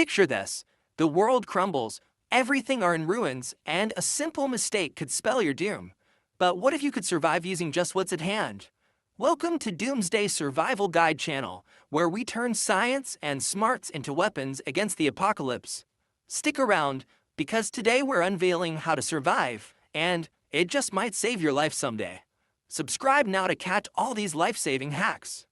Picture this. The world crumbles, everything are in ruins, and a simple mistake could spell your doom. But what if you could survive using just what's at hand? Welcome to Doomsday Survival Guide channel, where we turn science and smarts into weapons against the apocalypse. Stick around, because today we're unveiling how to survive, and it just might save your life someday. Subscribe now to catch all these life-saving hacks.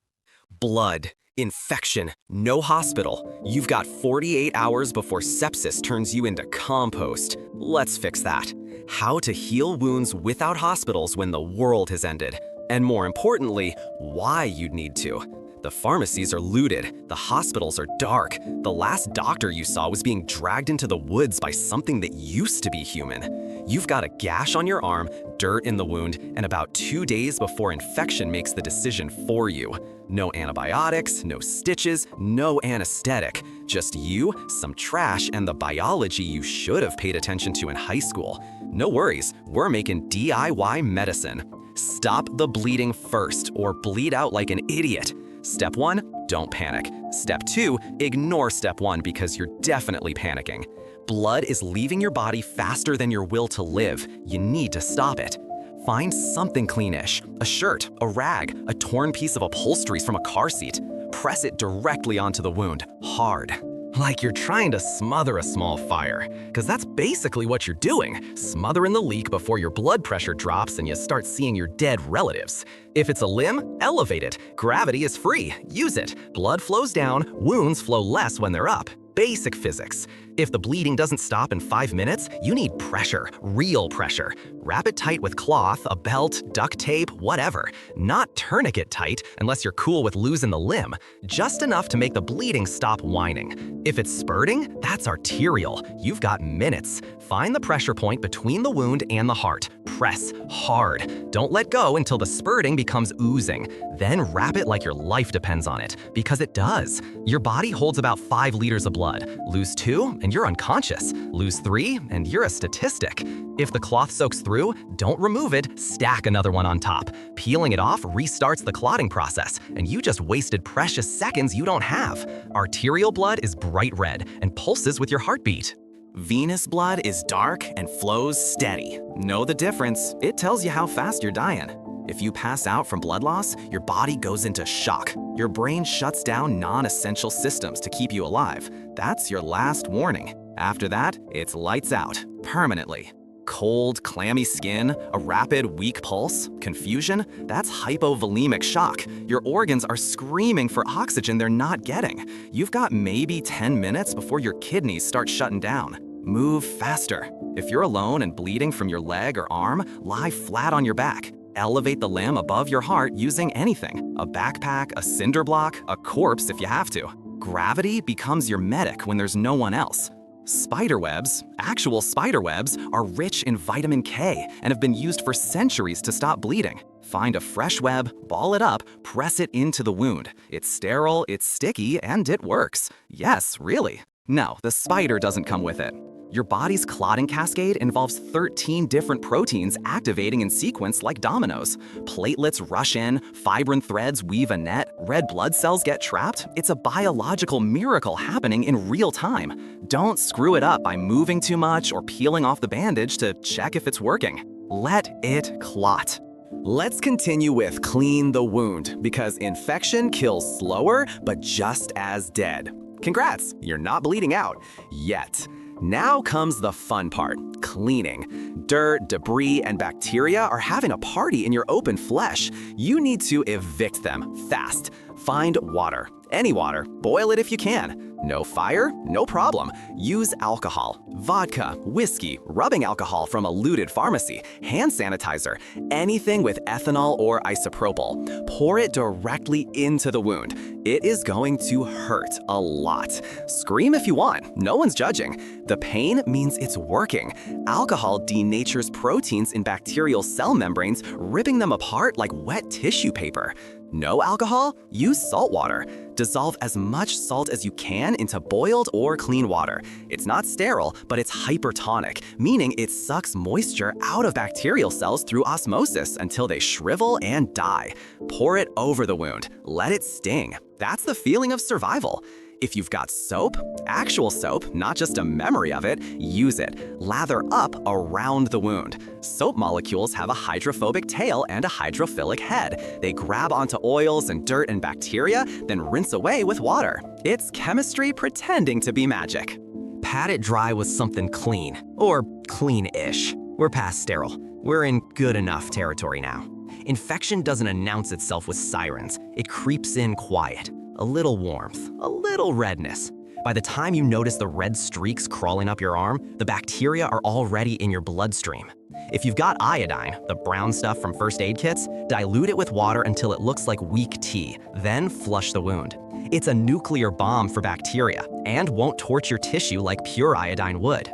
Blood, infection, no hospital. You've got 48 hours before sepsis turns you into compost. Let's fix that. How to heal wounds without hospitals when the world has ended. And more importantly, why you'd need to. The pharmacies are looted, the hospitals are dark. The last doctor you saw was being dragged into the woods by something that used to be human. You've got a gash on your arm, dirt in the wound, and about 2 days before infection makes the decision for you. No antibiotics, no stitches, no anesthetic. Just you, some trash, and the biology you should have paid attention to in high school. No worries, we're making DIY medicine. Stop the bleeding first, or bleed out like an idiot. Step 1, don't panic. Step 2, ignore step 1 because you're definitely panicking. Blood is leaving your body faster than your will to live. You need to stop it. Find something cleanish, a shirt, a rag, a torn piece of upholstery from a car seat. Press it directly onto the wound, hard. Like you're trying to smother a small fire, because that's basically what you're doing, smothering the leak before your blood pressure drops and you start seeing your dead relatives. If it's a limb, elevate it. Gravity is free, use it. Blood flows down, wounds flow less when they're up. Basic physics. If the bleeding doesn't stop in 5 minutes, you need pressure, real pressure. Wrap it tight with cloth, a belt, duct tape, whatever. Not tourniquet tight unless you're cool with losing the limb. Just enough to make the bleeding stop whining. If it's spurting, that's arterial. You've got minutes. Find the pressure point between the wound and the heart. Press hard. Don't let go until the spurting becomes oozing. Then wrap it like your life depends on it, because it does. Your body holds about 5 liters of blood. Lose 2 and you're unconscious. Lose 3 and you're a statistic. If the cloth soaks through, don't remove it, stack another one on top. Peeling it off restarts the clotting process, and you just wasted precious seconds you don't have. Arterial blood is bright red and pulses with your heartbeat. Venous blood is dark and flows steady. Know the difference. It tells you how fast you're dying. If you pass out from blood loss, your body goes into shock. Your brain shuts down non-essential systems to keep you alive. That's your last warning. After that, it's lights out, permanently. Cold, clammy skin, a rapid, weak pulse, confusion, that's hypovolemic shock. Your organs are screaming for oxygen they're not getting. You've got maybe 10 minutes before your kidneys start shutting down. Move faster. If you're alone and bleeding from your leg or arm, lie flat on your back. Elevate the limb above your heart using anything. A backpack, a cinder block, a corpse if you have to. Gravity becomes your medic when there's no one else. Spiderwebs, actual spiderwebs, are rich in vitamin K and have been used for centuries to stop bleeding. Find a fresh web, ball it up, press it into the wound. It's sterile, it's sticky, and it works. Yes, really. No, the spider doesn't come with it. Your body's clotting cascade involves 13 different proteins activating in sequence like dominoes. Platelets rush in, fibrin threads weave a net, red blood cells get trapped. It's a biological miracle happening in real time. Don't screw it up by moving too much or peeling off the bandage to check if it's working. Let it clot. Let's continue with clean the wound, because infection kills slower but just as dead. Congrats, you're not bleeding out yet. Now comes the fun part, cleaning. Dirt, debris, and bacteria are having a party in your open flesh. You need to evict them fast. Find water, any water, boil it if you can. No fire? No problem. Use alcohol, vodka, whiskey, rubbing alcohol from a looted pharmacy, hand sanitizer, anything with ethanol or isopropyl. Pour it directly into the wound. It is going to hurt a lot. Scream if you want, no one's judging. The pain means it's working. Alcohol denatures proteins in bacterial cell membranes, ripping them apart like wet tissue paper. No alcohol? Use salt water. Dissolve as much salt as you can into boiled or clean water. It's not sterile, but it's hypertonic, meaning it sucks moisture out of bacterial cells through osmosis until they shrivel and die. Pour it over the wound. Let it sting. That's the feeling of survival. If you've got soap, actual soap, not just a memory of it, use it. Lather up around the wound. Soap molecules have a hydrophobic tail and a hydrophilic head. They grab onto oils and dirt and bacteria, then rinse away with water. It's chemistry pretending to be magic. Pat it dry with something clean, or clean-ish. We're past sterile. We're in good enough territory now. Infection doesn't announce itself with sirens. It creeps in quiet. A little warmth, a little redness. By the time you notice the red streaks crawling up your arm, the bacteria are already in your bloodstream. If you've got iodine, the brown stuff from first aid kits, dilute it with water until it looks like weak tea, then flush the wound. It's a nuclear bomb for bacteria and won't torch your tissue like pure iodine would.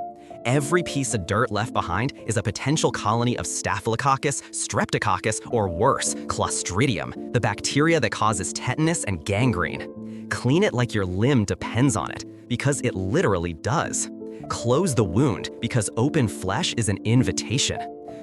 Every piece of dirt left behind is a potential colony of Staphylococcus, Streptococcus, or worse, Clostridium, the bacteria that causes tetanus and gangrene. Clean it like your limb depends on it, because it literally does. Close the wound, because open flesh is an invitation.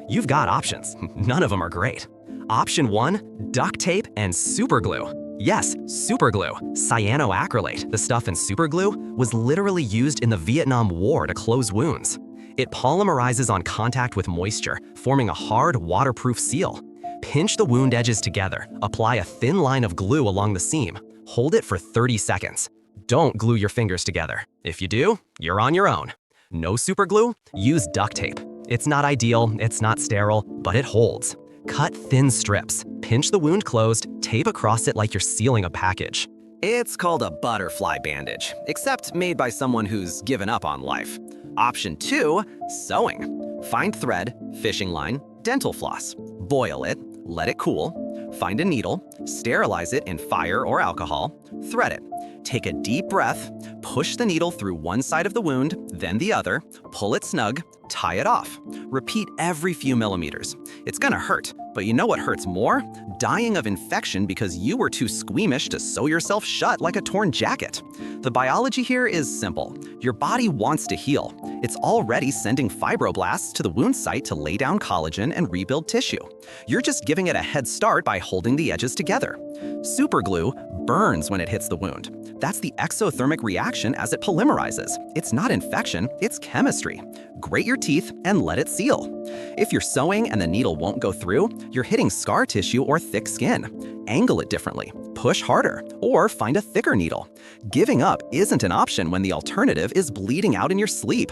You've got options. None of them are great. Option 1, duct tape and superglue. Yes, superglue. Cyanoacrylate, the stuff in superglue, was literally used in the Vietnam War to close wounds. It polymerizes on contact with moisture, forming a hard, waterproof seal. Pinch the wound edges together, apply a thin line of glue along the seam, hold it for 30 seconds. Don't glue your fingers together. If you do, you're on your own. No superglue? Use duct tape. It's not ideal, it's not sterile, but it holds. Cut thin strips, pinch the wound closed, tape across it like you're sealing a package. It's called a butterfly bandage, except made by someone who's given up on life. Option 2, sewing. Find thread, fishing line, dental floss. Boil it, let it cool. Find a needle, sterilize it in fire or alcohol, thread it. Take a deep breath, push the needle through one side of the wound, then the other, pull it snug, tie it off. Repeat every few millimeters. It's gonna hurt, but you know what hurts more? Dying of infection because you were too squeamish to sew yourself shut like a torn jacket. The biology here is simple. Your body wants to heal. It's already sending fibroblasts to the wound site to lay down collagen and rebuild tissue. You're just giving it a head start by holding the edges together. Superglue burns when it hits the wound. That's the exothermic reaction as it polymerizes. It's not infection, it's chemistry. Grate your teeth and let it seal. If you're sewing and the needle won't go through, you're hitting scar tissue or thick skin. Angle it differently, push harder, or find a thicker needle. Giving up isn't an option when the alternative is bleeding out in your sleep.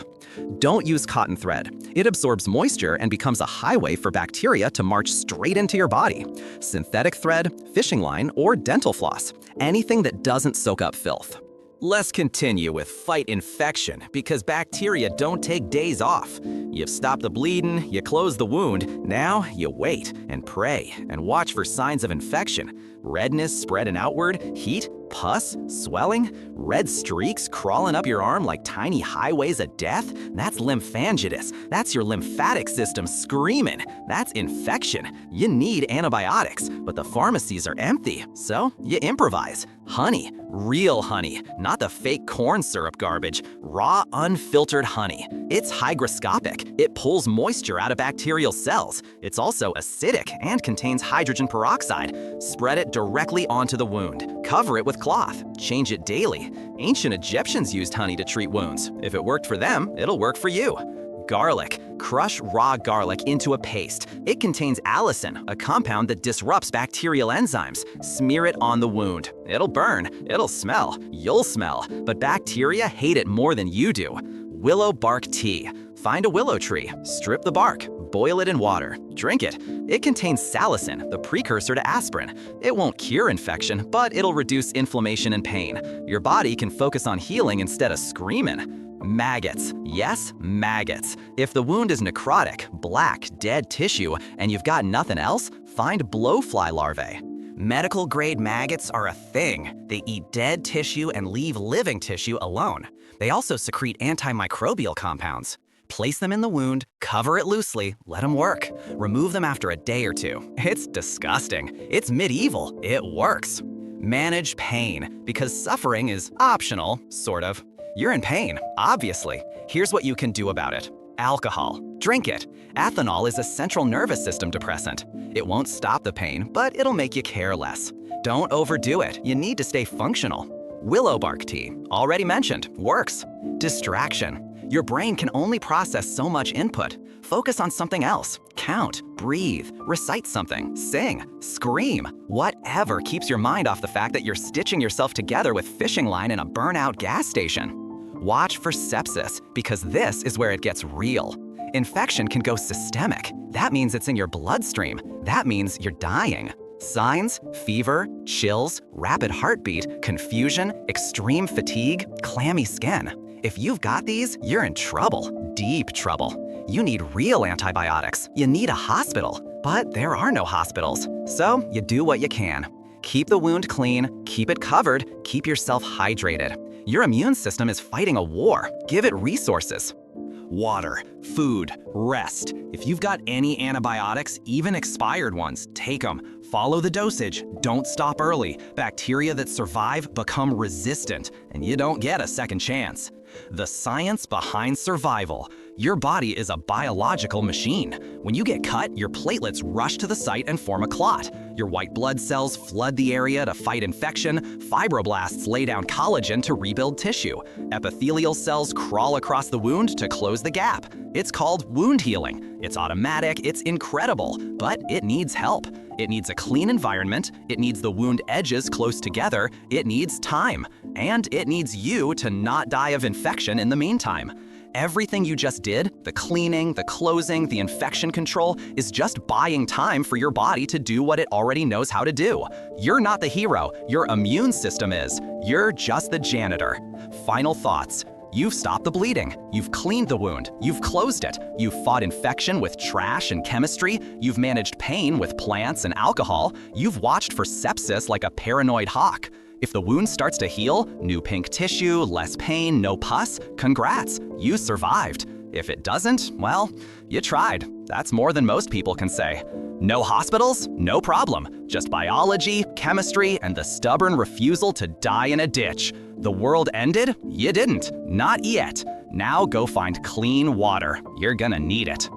Don't use cotton thread. It absorbs moisture and becomes a highway for bacteria to march straight into your body. Synthetic thread, fishing line, or dental floss. Anything that doesn't soak up filth. Let's continue with fight infection because bacteria don't take days off. You've stopped the bleeding, you close the wound, now you wait and pray and watch for signs of infection. Redness spreading outward, heat, pus, swelling, red streaks crawling up your arm like tiny highways of death. That's lymphangitis. That's your lymphatic system screaming. That's infection. You need antibiotics, but the pharmacies are empty, so you improvise. Honey, real honey, not the fake corn syrup garbage. Raw, unfiltered honey. It's hygroscopic. It pulls moisture out of bacterial cells. It's also acidic and contains hydrogen peroxide. Spread it directly onto the wound. Cover it with cloth. Change it daily. Ancient Egyptians used honey to treat wounds. If it worked for them, it'll work for you. Garlic. Crush raw garlic into a paste. It contains allicin, a compound that disrupts bacterial enzymes. Smear it on the wound. It'll burn, it'll smell, you'll smell, but bacteria hate it more than you do. Willow bark tea. Find a willow tree, strip the bark, boil it in water, drink it. It contains salicin, the precursor to aspirin. It won't cure infection, but it'll reduce inflammation and pain. Your body can focus on healing instead of screaming. Maggots. Yes, maggots. If the wound is necrotic, black, dead tissue, and you've got nothing else, find blowfly larvae. Medical-grade maggots are a thing. They eat dead tissue and leave living tissue alone. They also secrete antimicrobial compounds. Place them in the wound, cover it loosely, let them work. Remove them after a day or two. It's disgusting. It's medieval. It works. Manage pain, because suffering is optional, sort of. You're in pain, obviously. Here's what you can do about it. Alcohol. Drink it. Ethanol is a central nervous system depressant. It won't stop the pain, but it'll make you care less. Don't overdo it. You need to stay functional. Willow bark tea, already mentioned, works. Distraction. Your brain can only process so much input. Focus on something else. Count, breathe, recite something, sing, scream. Whatever keeps your mind off the fact that you're stitching yourself together with fishing line in a burnout gas station. Watch for sepsis, because this is where it gets real. Infection can go systemic. That means it's in your bloodstream. That means you're dying. Signs: fever, chills, rapid heartbeat, confusion, extreme fatigue, clammy skin. If you've got these, you're in trouble, deep trouble. You need real antibiotics. You need a hospital. But there are no hospitals. So you do what you can. Keep the wound clean, keep it covered, keep yourself hydrated. Your immune system is fighting a war. Give it resources. Water, food, rest. If you've got any antibiotics, even expired ones, take them. Follow the dosage. Don't stop early. Bacteria that survive become resistant, and you don't get a second chance. The science behind survival. Your body is a biological machine. When you get cut, your platelets rush to the site and form a clot. Your white blood cells flood the area to fight infection. Fibroblasts lay down collagen to rebuild tissue. Epithelial cells crawl across the wound to close the gap. It's called wound healing. It's automatic, it's incredible, but it needs help. It needs a clean environment, it needs the wound edges close together, it needs time, and it needs you to not die of infection in the meantime. Everything you just did, the cleaning, the closing, the infection control, is just buying time for your body to do what it already knows how to do. You're not the hero, your immune system is. You're just the janitor. Final thoughts. You've stopped the bleeding, you've cleaned the wound, you've closed it, you've fought infection with trash and chemistry, you've managed pain with plants and alcohol, you've watched for sepsis like a paranoid hawk. If the wound starts to heal, new pink tissue, less pain, no pus, congrats, you survived. If it doesn't, well, you tried. That's more than most people can say. No hospitals? No problem. Just biology, chemistry, and the stubborn refusal to die in a ditch. The world ended? You didn't. Not yet. Now go find clean water. You're gonna need it.